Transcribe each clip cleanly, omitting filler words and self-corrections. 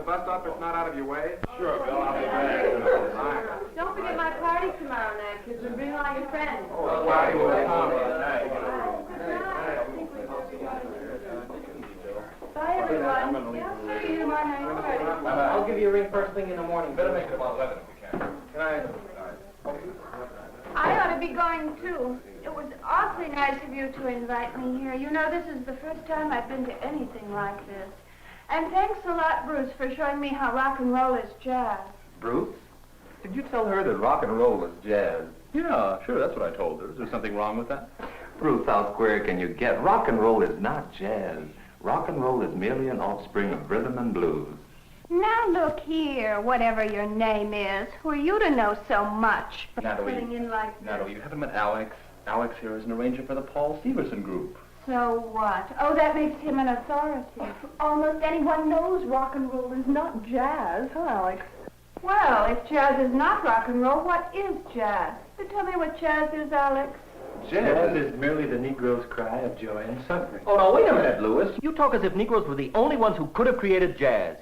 bus stop if it's not out of your way? Sure, Bill, I'll be back. Don't forget my party tomorrow night, kids, and bring all your friends. Oh, party will come. Bye, everyone. Yeah, see you tomorrow night. I'll give you a ring first thing in the morning. Better make it about 11 if we can. Can I? I ought to be going, too. It was awfully nice of you to invite me here. You know, this is the first time I've been to anything like this. And thanks a lot, Bruce, for showing me how rock and roll is jazz. Bruce? Did you tell her that rock and roll is jazz? Yeah, sure, that's what I told her. Is there something wrong with that? Bruce, how square can you get? Rock and roll is not jazz. Rock and roll is merely an offspring of rhythm and blues. Now look here, whatever your name is, who are you to know so much? Natalie, Putting in like this. Natalie, you haven't met Alex. Alex here is an arranger for the Paul Severson group. So what? Oh, that makes him an authority. Almost anyone knows rock and roll is not jazz, huh, Alex? Well, if jazz is not rock and roll, what is jazz? So tell me what jazz is, Alex. Jazz is merely the Negro's cry of joy and suffering. Oh, no, wait a minute, Louis. You talk as if Negroes were the only ones who could have created jazz.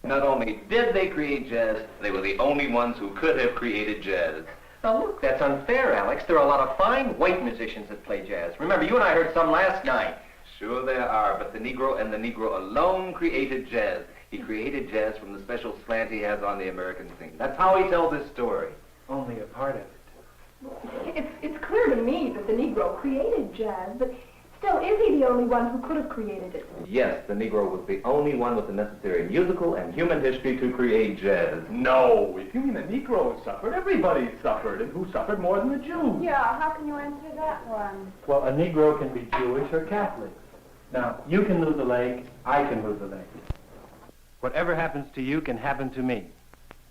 Not only did they create jazz, they were the only ones who could have created jazz. Now, look, that's unfair, Alex. There are a lot of fine white musicians that play jazz. Remember, you and I heard some last night. Sure there are, but the Negro and the Negro alone created jazz. He created jazz from the special slant he has on the American scene. That's how he tells his story. Only a part of it. It's clear to me that the Negro created jazz, but still, is he the only one who could have created it? Yes, the Negro was the only one with the necessary musical and human history to create jazz. No, if you mean the Negro suffered, everybody suffered. And who suffered more than the Jews? Yeah, how can you answer that one? Well, a Negro can be Jewish or Catholic. Now, you can move the leg, I can move the leg. Whatever happens to you can happen to me.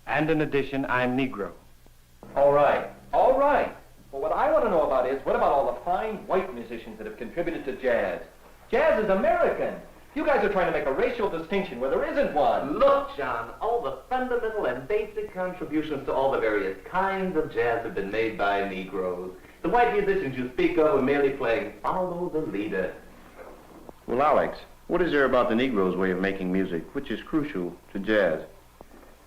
And in addition, I'm Negro. All right, all right. Well, what I want to know about is, what about all the fine white musicians that have contributed to jazz? Jazz is American. You guys are trying to make a racial distinction where there isn't one. Look, John, all the fundamental and basic contributions to all the various kinds of jazz have been made by Negroes. The white musicians you speak of are merely playing follow the leader. Well, Alex, what is there about the Negro's way of making music which is crucial to jazz?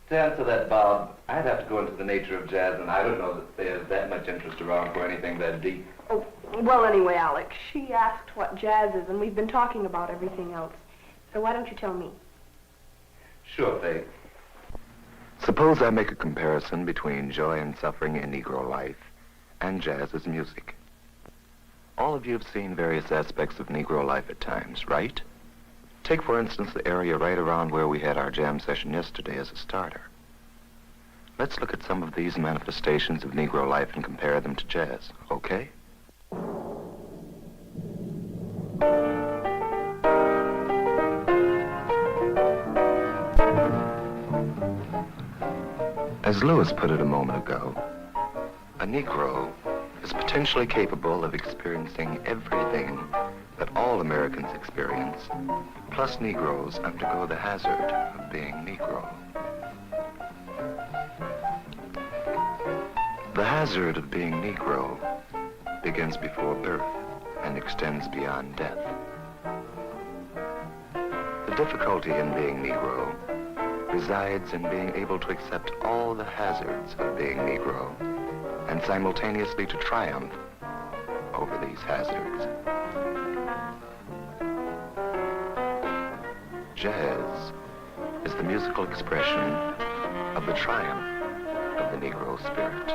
To answer that, Bob, I'd have to go into the nature of jazz, and I don't know that there's that much interest around for anything that deep. Oh, well, anyway, Alex, she asked what jazz is, and we've been talking about everything else. So why don't you tell me? Sure, Faith. Suppose I make a comparison between joy and suffering in Negro life and jazz as music. All of you have seen various aspects of Negro life at times, right? Take, for instance, the area right around where we had our jam session yesterday as a starter. Let's look at some of these manifestations of Negro life and compare them to jazz, okay? As Lewis put it a moment ago, a Negro is potentially capable of experiencing everything that all Americans experience, plus Negroes undergo the hazard of being Negro. The hazard of being Negro begins before birth and extends beyond death. The difficulty in being Negro resides in being able to accept all the hazards of being Negro and simultaneously to triumph over these hazards. Jazz is the musical expression of the triumph of the Negro spirit.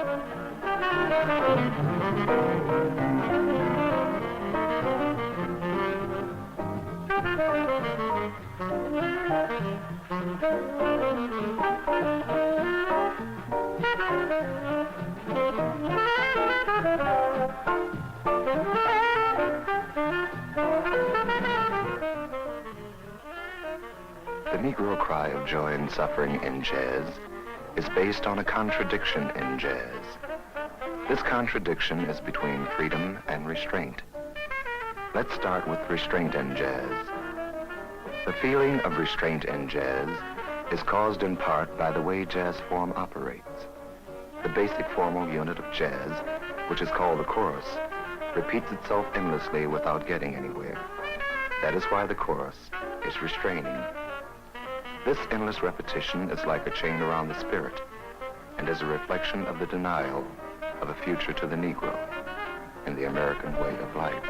The Negro cry of joy and suffering in jazz is based on a contradiction in jazz. This contradiction is between freedom and restraint. Let's start with restraint in jazz. The feeling of restraint in jazz is caused in part by the way jazz form operates. The basic formal unit of jazz, which is called the chorus, repeats itself endlessly without getting anywhere. That is why the chorus is restraining. This endless repetition is like a chain around the spirit and is a reflection of the denial of a future to the Negro in the American way of life.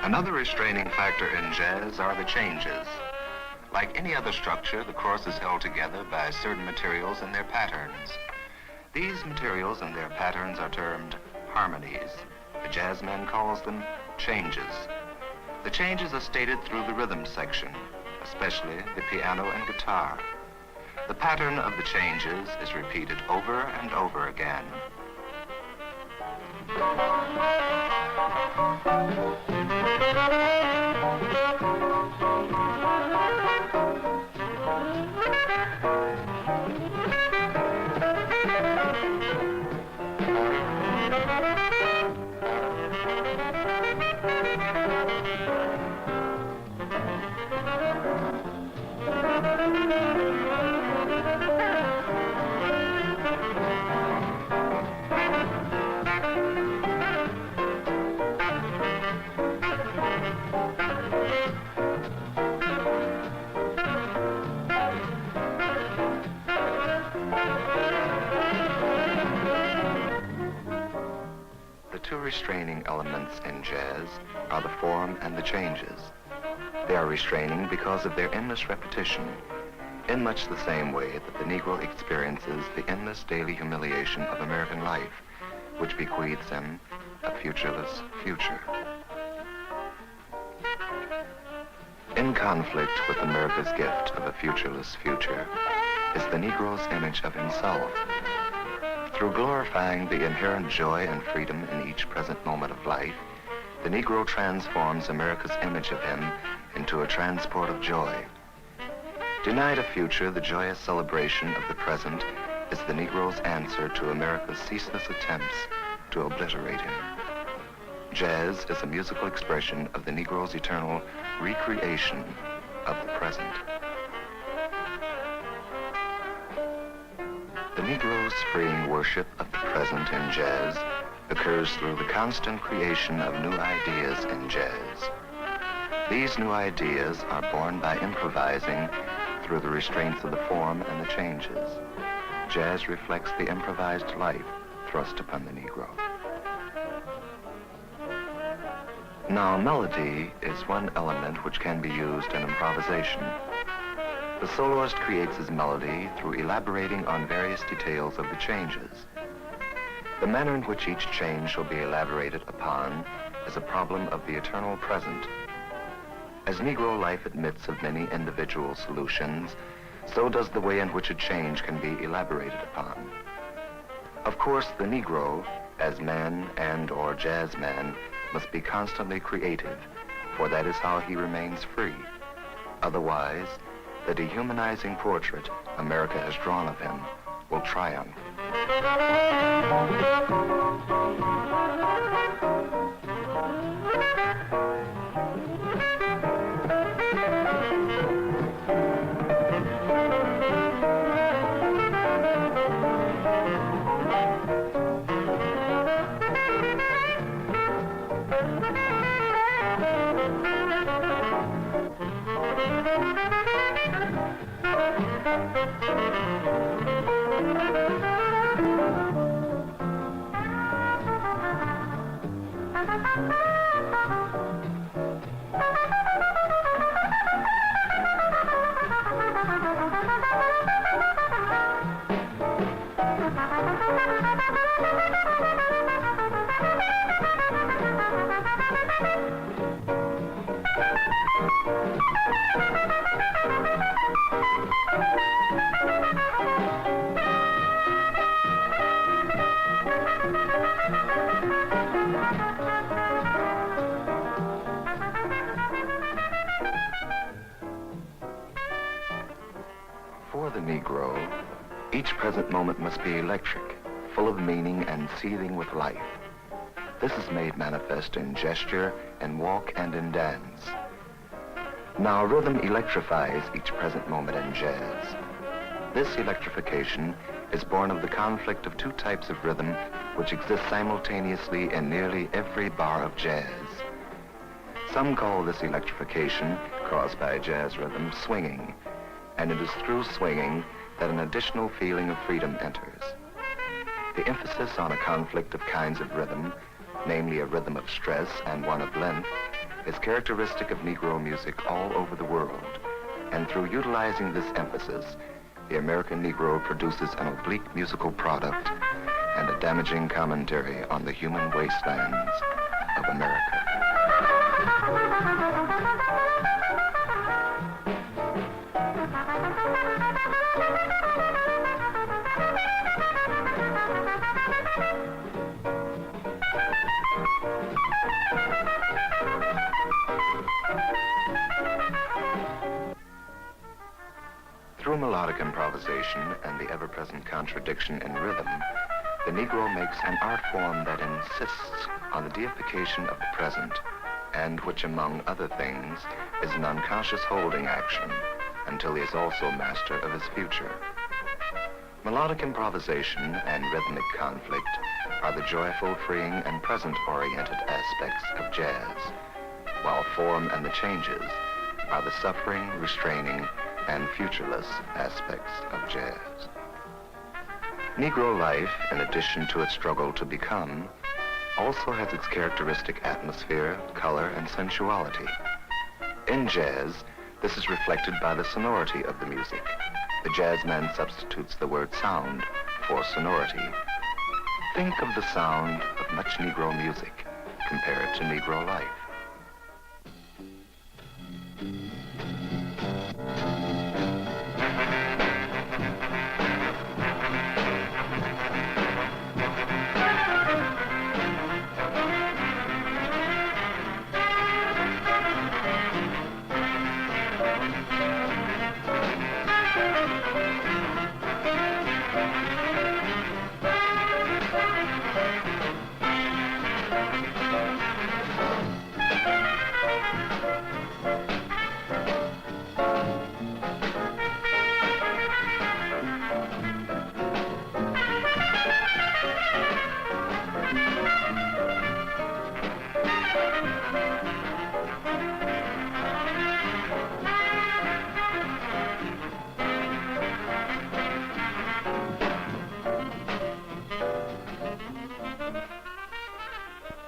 Another restraining factor in jazz are the changes. Like any other structure, the course is held together by certain materials and their patterns. These materials and their patterns are termed harmonies. The jazzman calls them changes. The changes are stated through the rhythm section, especially the piano and guitar. The pattern of the changes is repeated over and over again. The two restraining elements in jazz are the form and the changes. They are restraining because of their endless repetition, in much the same way that the Negro experiences the endless daily humiliation of American life, which bequeaths him a futureless future. In conflict with America's gift of a futureless future is the Negro's image of himself. Through glorifying the inherent joy and freedom in each present moment of life, the Negro transforms America's image of him into a transport of joy. Denied a future, the joyous celebration of the present is the Negro's answer to America's ceaseless attempts to obliterate him. Jazz is a musical expression of the Negro's eternal recreation of the present. The Negro's freeing worship of the present in jazz occurs through the constant creation of new ideas in jazz. These new ideas are born by improvising through the restraints of the form and the changes. Jazz reflects the improvised life thrust upon the Negro. Now, melody is one element which can be used in improvisation. The soloist creates his melody through elaborating on various details of the changes. The manner in which each change shall be elaborated upon is a problem of the eternal present. As Negro life admits of many individual solutions, so does the way in which a change can be elaborated upon. Of course, the Negro, as man and or jazz man, must be constantly creative, for that is how he remains free. Otherwise, the dehumanizing portrait America has drawn of him will triumph. For the Negro, each present moment must be electric, full of meaning and seething with life. This is made manifest in gesture, in walk, and in dance. Now, rhythm electrifies each present moment in jazz. This electrification is born of the conflict of two types of rhythm which exist simultaneously in nearly every bar of jazz. Some call this electrification, caused by jazz rhythm, swinging, and it is through swinging that an additional feeling of freedom enters. The emphasis on a conflict of kinds of rhythm, namely a rhythm of stress and one of length, is characteristic of Negro music all over the world. And through utilizing this emphasis, the American Negro produces an oblique musical product and a damaging commentary on the human wastelands of America. Through melodic improvisation and the ever-present contradiction in rhythm, the Negro makes an art form that insists on the deification of the present and which, among other things, is an unconscious holding action until he is also master of his future. Melodic improvisation and rhythmic conflict are the joyful, freeing, and present-oriented aspects of jazz, while form and the changes are the suffering, restraining, and futureless aspects of jazz. Negro life, in addition to its struggle to become, also has its characteristic atmosphere, color, and sensuality. In jazz, this is reflected by the sonority of the music. The jazzman substitutes the word sound for sonority. Think of the sound of much Negro music compared to Negro life.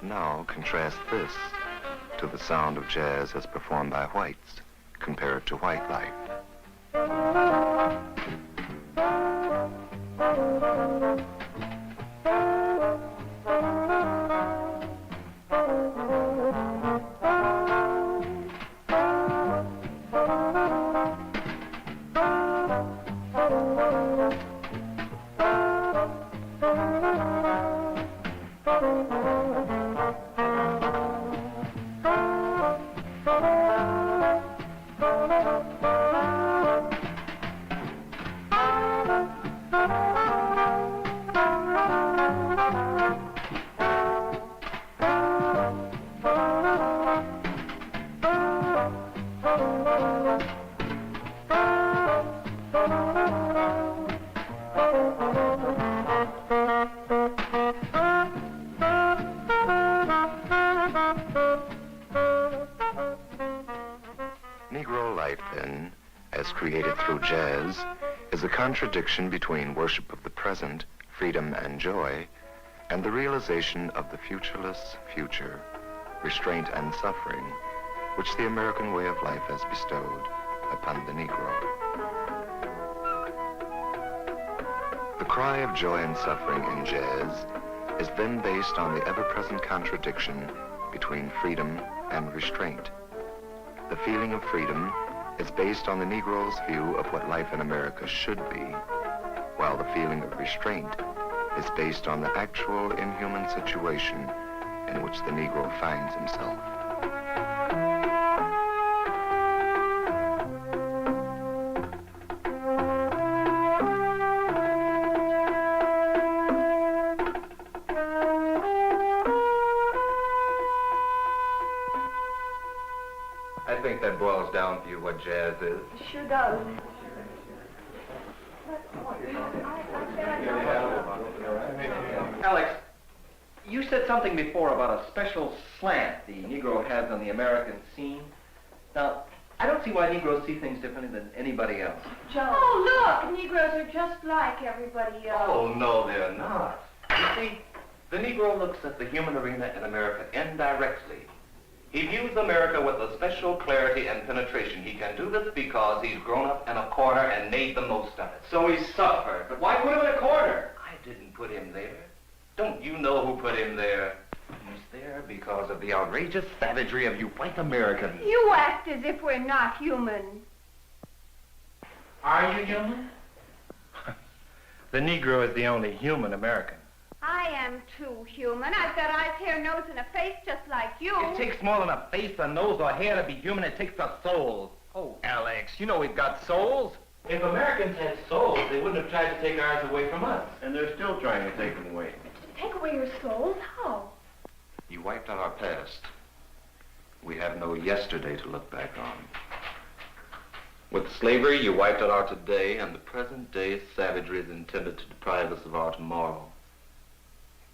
Now contrast this to the sound of jazz as performed by whites, compared to white life. Negro life, then, as created through jazz, is a contradiction between worship of the present, freedom and joy, and the realization of the futureless future, restraint and suffering, which the American way of life has bestowed upon the Negro. The cry of joy and suffering in jazz is then based on the ever-present contradiction between freedom and restraint. The feeling of freedom is based on the Negro's view of what life in America should be, while the feeling of restraint is based on the actual inhuman situation in which the Negro finds himself. think that boils down for you what jazz is? It sure does. Alex, you said something before about a special slant the Negro has on the American scene. Now, I don't see why Negroes see things differently than anybody else. Joe. Oh, look, Negroes are just like everybody else. Oh, no, they're not. You see, the Negro looks at the human arena in America indirectly. He views America with a special clarity and penetration. He can do this because he's grown up in a corner and made the most of it. So he suffered, but why put him in a corner? I didn't put him there. Don't you know who put him there? He's there because of the outrageous savagery of you white Americans. You act as if we're not human. Are you human? The Negro is the only human American. I am too human. I've got eyes, hair, nose, and a face just like you. It takes more than a face, a nose, or hair to be human. It takes a soul. Oh, Alex, you know we've got souls. If Americans had souls, they wouldn't have tried to take ours away from us. And they're still trying to take them away. Take away your souls? How? You wiped out our past. We have no yesterday to look back on. With slavery, you wiped out our today, and the present day savagery is intended to deprive us of our tomorrow.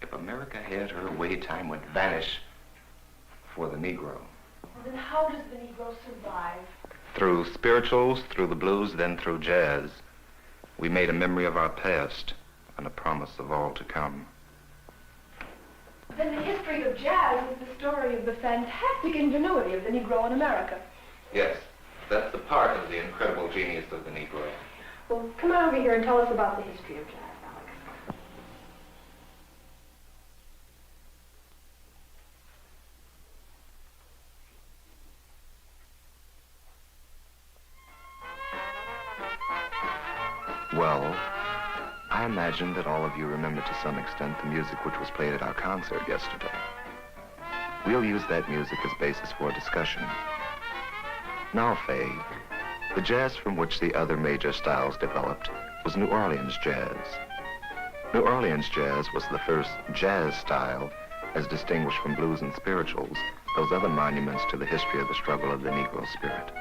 If America had her way, time would vanish for the Negro. Well, then how does the Negro survive? Through spirituals, through the blues, then through jazz, we made a memory of our past and a promise of all to come. Then the history of jazz is the story of the fantastic ingenuity of the Negro in America. Yes, that's the part of the incredible genius of the Negro. Well, come on over here and tell us about the history of jazz, Alex. Well, I imagine that all of you remember to some extent the music which was played at our concert yesterday. We'll use that music as basis for discussion. Now, Faye, the jazz from which the other major styles developed was New Orleans jazz. New Orleans jazz was the first jazz style as distinguished from blues and spirituals, those other monuments to the history of the struggle of the Negro spirit.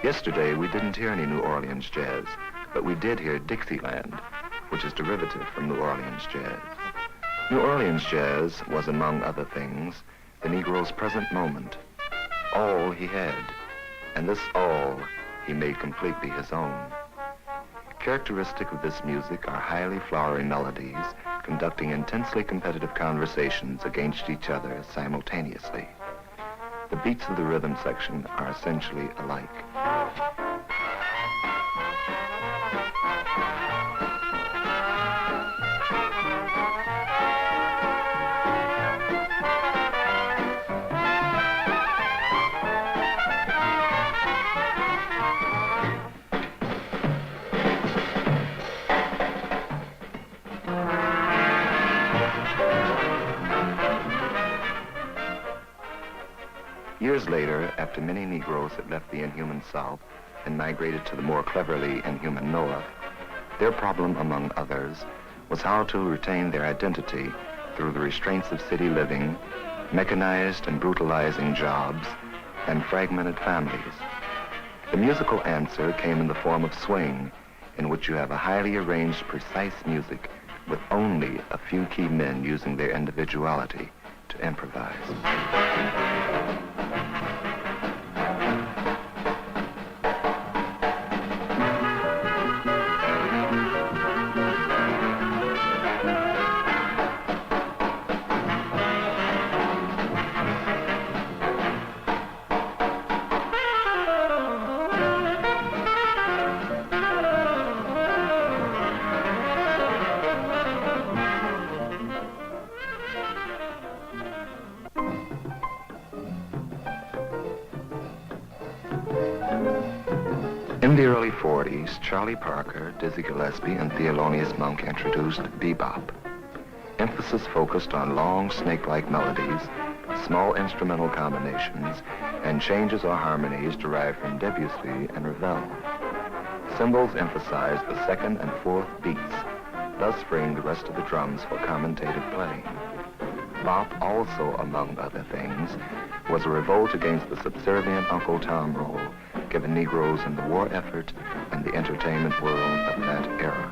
Yesterday, we didn't hear any New Orleans jazz, but we did hear Dixieland, which is derivative from New Orleans jazz. New Orleans jazz was, among other things, the Negro's present moment, all he had, and this all he made completely his own. Characteristic of this music are highly flowery melodies conducting intensely competitive conversations against each other simultaneously. The beats of the rhythm section are essentially alike. Years later, after many Negroes had left the inhuman South and migrated to the more cleverly inhuman North, their problem, among others, was how to retain their identity through the restraints of city living, mechanized and brutalizing jobs, and fragmented families. The musical answer came in the form of swing, in which you have a highly arranged, precise music with only a few key men using their individuality to improvise. In the early 40s, Charlie Parker, Dizzy Gillespie, and Thelonious Monk introduced bebop. Emphasis focused on long, snake-like melodies, small instrumental combinations, and changes or harmonies derived from Debussy and Ravel. Cymbals emphasized the second and fourth beats, thus freeing the rest of the drums for commentated playing. bop also, among other things, was a revolt against the subservient Uncle Tom role given Negroes in the war effort and the entertainment world of that era.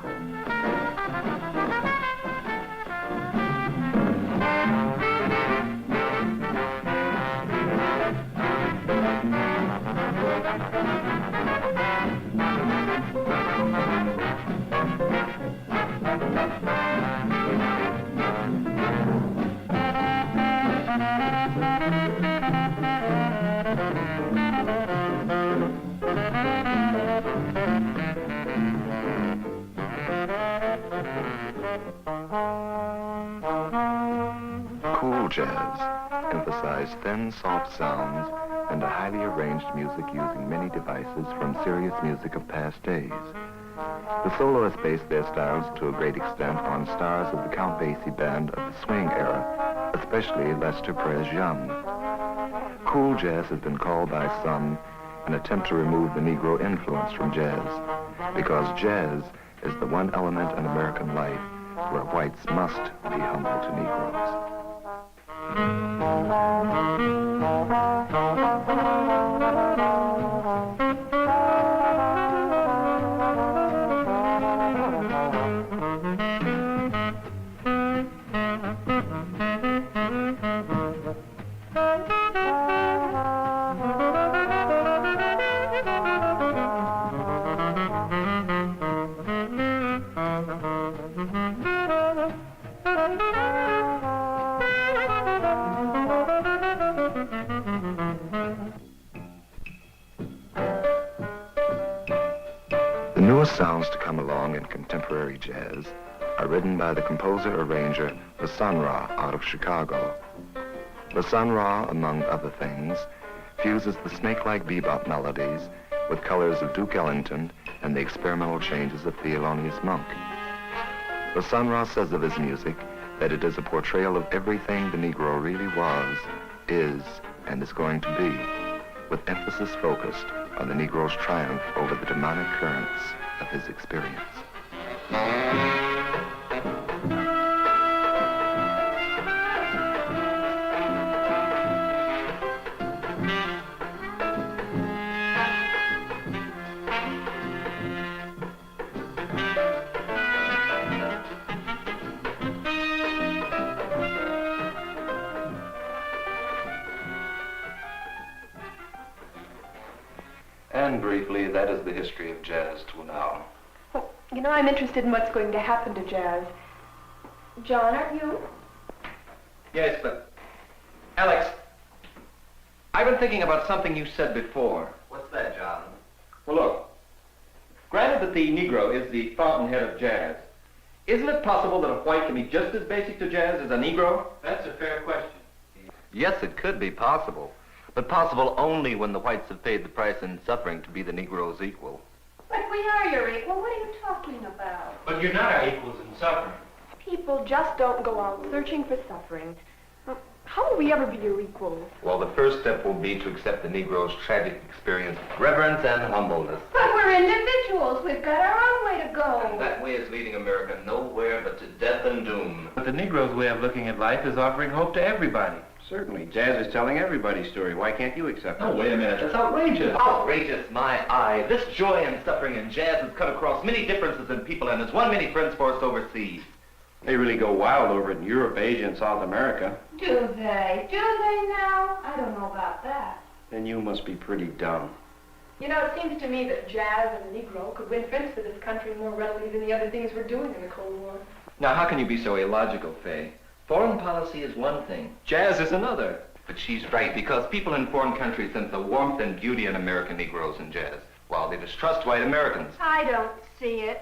Cool jazz emphasized thin, soft sounds and a highly arranged music using many devices from serious music of past days. The soloists based their styles to a great extent on stars of the Count Basie band of the swing era, especially Lester Prez Young. Cool jazz has been called by some an attempt to remove the Negro influence from jazz, because jazz is the one element in American life where whites must be humble to Negroes. The newest sounds to come along in contemporary jazz are written by the composer-arranger the Sun Ra out of Chicago. The Sun Ra, among other things, fuses the snake-like bebop melodies with colors of Duke Ellington and the experimental changes of Thelonious Monk. The Sun Ra says of his music that it is a portrayal of everything the Negro really was, is, and is going to be, with emphasis focused on the Negro's triumph over the demonic currents of his experience. And briefly, that is the history of jazz till now. Well, you know, I'm interested in what's going to happen to jazz. John, are you? Yes, but... Alex, I've been thinking about something you said before. What's that, John? Well, look. Granted that the Negro is the fountainhead of jazz, isn't it possible that a white can be just as basic to jazz as a Negro? That's a fair question. Yes, it could be possible, but possible only when the whites have paid the price in suffering to be the Negro's equal. But we are your equal. What are you talking about? But you're not our equals in suffering. People just don't go out searching for suffering. How will we ever be your equals? Well, the first step will be to accept the Negro's tragic experience with reverence and humbleness. But we're individuals. We've got our own way to go. And that way is leading America nowhere but to death and doom. But the Negro's way of looking at life is offering hope to everybody. Certainly. Jazz is telling everybody's story. Why can't you accept it? Oh, wait a minute. That's outrageous. Outrageous, my eye. This joy and suffering in jazz has cut across many differences in people and has won many friends for us overseas. They really go wild over it in Europe, Asia, and South America. Do they? Do they now? I don't know about that. Then you must be pretty dumb. You know, it seems to me that jazz and the Negro could win friends for this country more readily than the other things we're doing in the Cold War. Now, how can you be so illogical, Fay? Foreign policy is one thing. Jazz is another. But she's right, because people in foreign countries sense the warmth and beauty in American Negroes in jazz, while they distrust white Americans. I don't see it.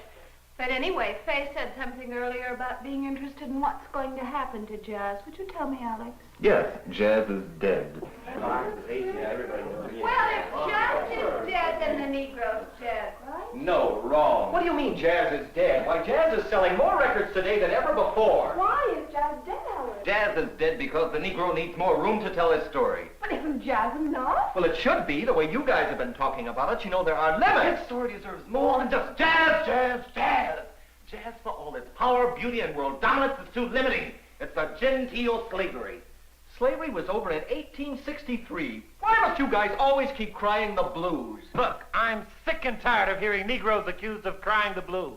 But anyway, Faye said something earlier about being interested in what's going to happen to jazz. Would you tell me, Alex? Yes, jazz is dead. Well, if jazz is dead, then the Negro's dead, right? No, wrong. What do you mean jazz is dead? Why, jazz is selling more records today than ever before. Why is jazz dead, Alex? Jazz is dead because the Negro needs more room to tell his story. But isn't jazz enough? Well, it should be, the way you guys have been talking about it. You know, there are limits. His story deserves more than just jazz, jazz, jazz. Jazz, for all its power, beauty, and world dominance, is too limiting. It's a genteel slavery. Slavery was over in 1863. Why must you guys always keep crying the blues? Look, I'm sick and tired of hearing Negroes accused of crying the blues.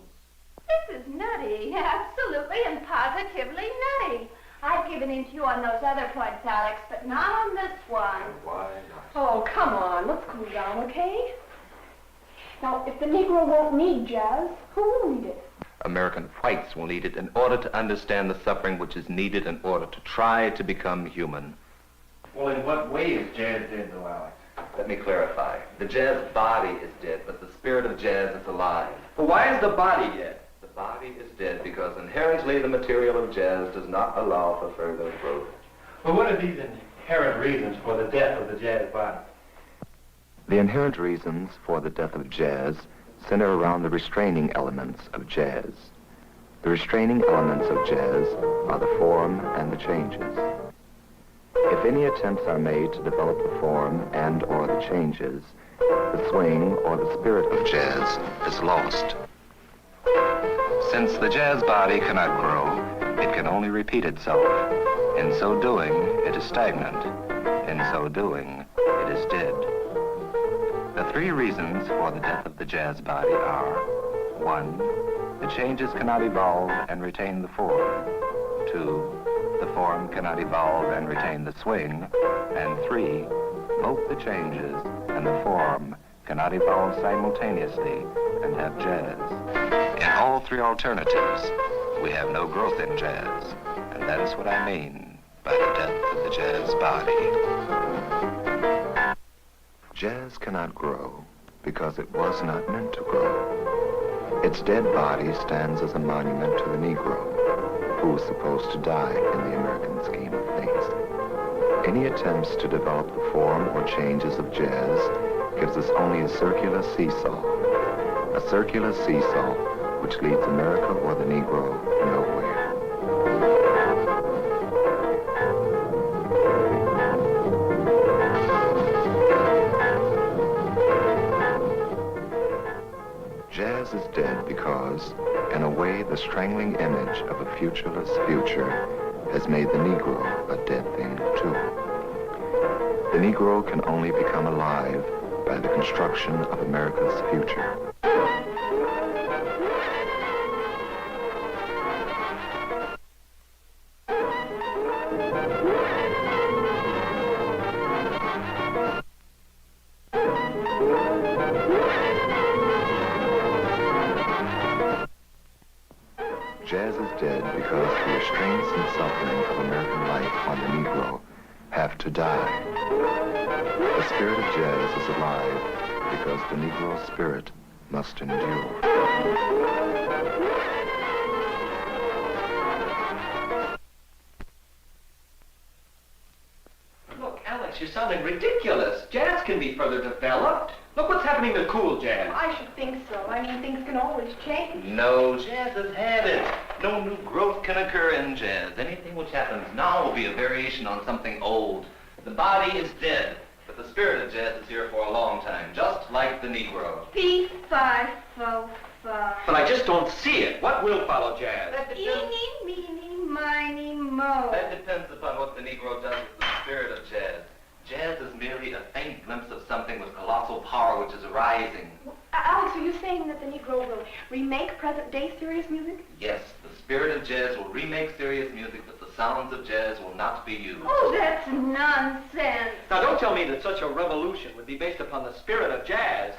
This is nutty, absolutely and positively nutty. I've given in to you on those other points, Alex, but not on this one. Why not? Oh, come on. Let's cool down, okay? Now, if the Negro won't need jazz, who will need it? American whites will need it in order to understand the suffering which is needed in order to try to become human. Well, in what way is jazz dead, though, Alex? Let me clarify. The jazz body is dead, but the spirit of jazz is alive. But why is the body dead? The body is dead because inherently the material of jazz does not allow for further growth. Well, what are these inherent reasons for the death of the jazz body? The inherent reasons for the death of jazz center around the restraining elements of jazz. The restraining elements of jazz are the form and the changes. If any attempts are made to develop the form and or the changes, the swing or the spirit of jazz is lost. Since the jazz body cannot grow, it can only repeat itself. In so doing, it is stagnant. In so doing, it is dead. The three reasons for the death of the jazz body are: 1, the changes cannot evolve and retain the form. 2, the form cannot evolve and retain the swing. And 3, both the changes and the form cannot evolve simultaneously and have jazz. In all three alternatives, we have no growth in jazz, and that is what I mean by the death of the jazz body. Jazz cannot grow because it was not meant to grow. Its dead body stands as a monument to the Negro, who was supposed to die in the American scheme of things. Any attempts to develop the form or changes of jazz gives us only a circular seesaw which leads America or the Negro nowhere. Jazz is dead because, in a way, the strangling image of a futureless future has made the Negro a dead thing, too. The Negro can only become alive by the construction of America's future. Jazz is dead because the restraints and suffering of American life on the Negro have to die. The spirit of jazz is alive because the Negro spirit must endure. Look, Alex, you're sounding ridiculous. Jazz can be further developed. Look what's happening to cool jazz. I should think so. I mean, things can always change. No, jazz has had it. No new growth can occur in jazz. Anything which happens now will be a variation on something old. The body is dead, but the spirit of jazz is here for a long time, just like the Negro. Fee, fi, fo, fi. But I just don't see it. What will follow jazz? Eeny, meeny, miny, mo. That depends upon what the Negro does with the spirit of jazz. Jazz is merely a faint glimpse of something with colossal power which is arising. Alex, are you saying that the Negro will remake present-day serious music? Yes, the spirit of jazz will remake serious music, but the sounds of jazz will not be used. Oh, that's nonsense. Now, don't tell me that such a revolution would be based upon the spirit of jazz.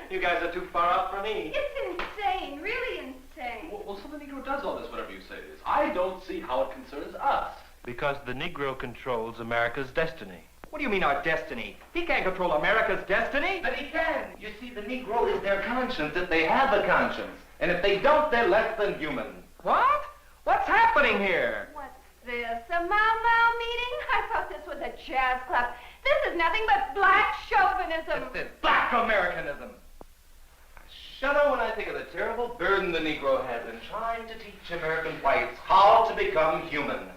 You guys are too far out for me. It's insane, really insane. Well, so the Negro does all this, whatever you say it is. I don't see how it concerns us. Because the Negro controls America's destiny. What do you mean, our destiny? He can't control America's destiny. But he can. You see, the Negro is their conscience if they have a conscience. And if they don't, they're less than human. What? What's happening here? What's this, a Mau meeting? I thought this was a jazz club. This is nothing but black chauvinism. That's it. Black Americanism. I shudder when I think of the terrible burden the Negro has in trying to teach American whites how to become human.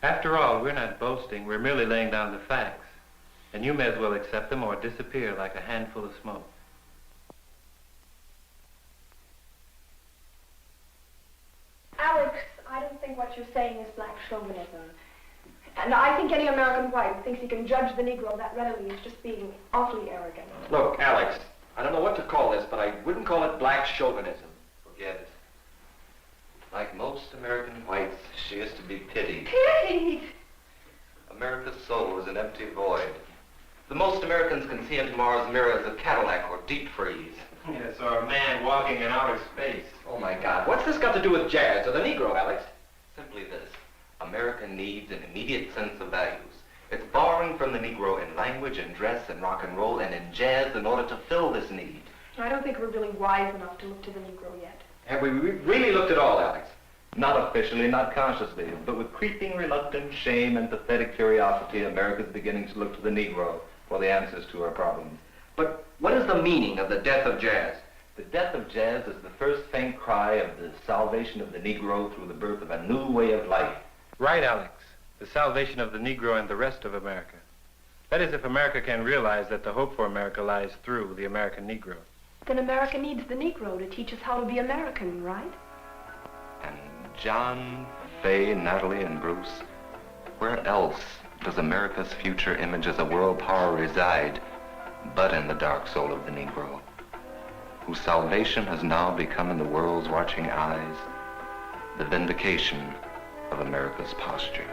After all, we're not boasting. We're merely laying down the facts. And you may as well accept them or disappear like a handful of smoke. Alex, I don't think what what you're saying is black chauvinism. And I think any American white who thinks he can judge the Negro that readily is just being awfully arrogant. Look, Alex, I don't know what to call this, but I wouldn't call it black chauvinism. Forget it. Like most American whites, she is to be pitied. Pitied? America's soul is an empty void. The most Americans can see in tomorrow's mirror is a Cadillac or deep freeze. Yes, or a man walking in outer space. Oh, my God. What's this got to do with jazz or the Negro, Alex? Simply this. America needs an immediate sense of values. It's borrowing from the Negro in language and dress and rock and roll and in jazz in order to fill this need. I don't think we're really wise enough to look to the Negro yet. Have we really looked at all, Alex? Not officially, not consciously, but with creeping reluctance, shame, and pathetic curiosity, America's beginning to look to the Negro for the answers to her problems. But what is the meaning of the death of jazz? The death of jazz is the first faint cry of the salvation of the Negro through the birth of a new way of life. Right, Alex. The salvation of the Negro and the rest of America. That is, if America can realize that the hope for America lies through the American Negro. Then America needs the Negro to teach us how to be American, right? And John, Fay, Natalie, and Bruce, where else does America's future image as a world power reside but in the dark soul of the Negro, whose salvation has now become in the world's watching eyes the vindication of America's posture.